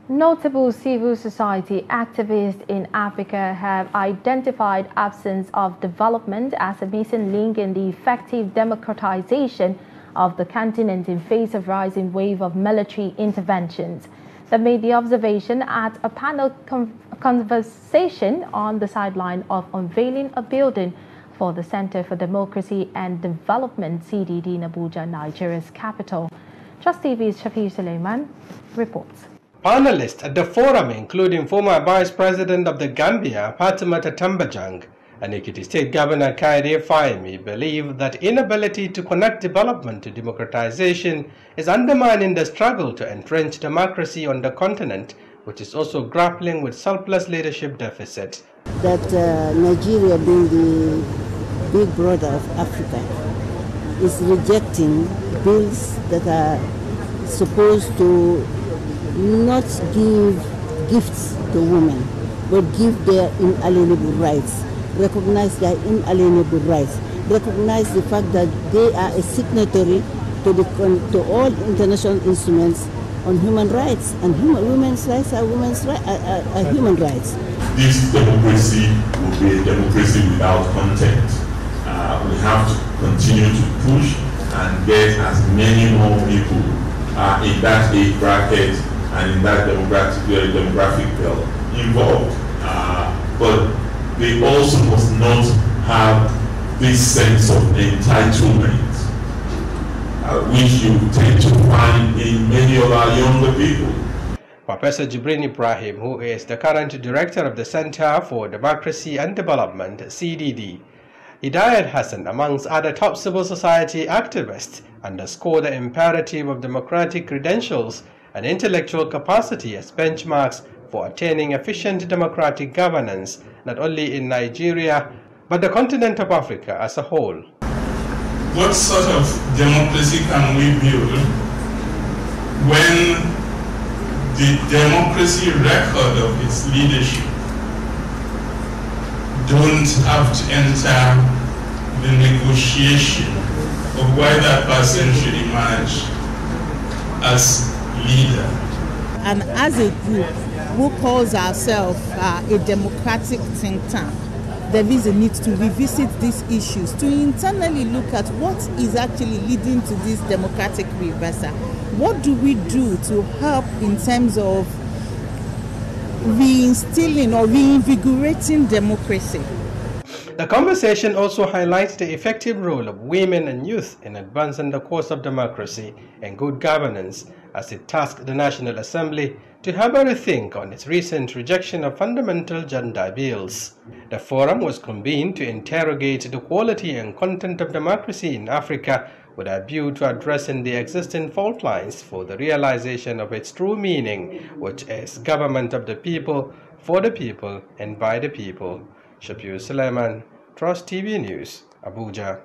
Notable civil society activists in Africa have identified absence of development as a missing link in the effective democratization of the continent in face of rising wave of military interventions. They made the observation at a panel conversation on the sideline of unveiling a building for the Center for Democracy and Development (CDD) in Abuja, Nigeria's capital. Trust TV's Shafir Suleiman reports. Panelists at the forum, including former Vice President of the Gambia, Fatimata Tambajang, and Ekiti State Governor ICYMI, believe that inability to connect development to democratization is undermining the struggle to entrench democracy on the continent, which is also grappling with selfless leadership deficit. That Nigeria, being the big brother of Africa, is rejecting bills that are supposed to not give gifts to women, but give their inalienable rights, recognize their inalienable rights, recognize the fact that they are a signatory to all international instruments on human rights, and women's rights are human rights. This democracy will be a democracy without content. We have to continue to push and get as many more people in that age bracket and in that demographic belt involved. But they also must not have this sense of entitlement, which you tend to find in many of our younger people. Professor Jibrin Ibrahim, who is the current director of the Center for Democracy and Development (CDD), Hidayat Hassan, amongst other top civil society activists, underscored the imperative of democratic credentials and intellectual capacity as benchmarks for attaining efficient democratic governance, not only in Nigeria, but the continent of Africa as a whole. What sort of democracy can we build when the democracy record of its leadership don't have to enter the negotiation of why that person should emerge as leader? And as a group who calls ourselves a democratic think tank, there is a need to revisit these issues, to internally look at what is actually leading to this democratic reversal. What do we do to help in terms of reinstilling or reinvigorating democracy? The conversation also highlights the effective role of women and youth in advancing the cause of democracy and good governance, as it tasked the National Assembly to have a rethink on its recent rejection of fundamental gender bills. The forum was convened to interrogate the quality and content of democracy in Africa with a view to addressing the existing fault lines for the realization of its true meaning, which is government of the people, for the people, and by the people. Shafir Suleiman, Trust TV News, Abuja.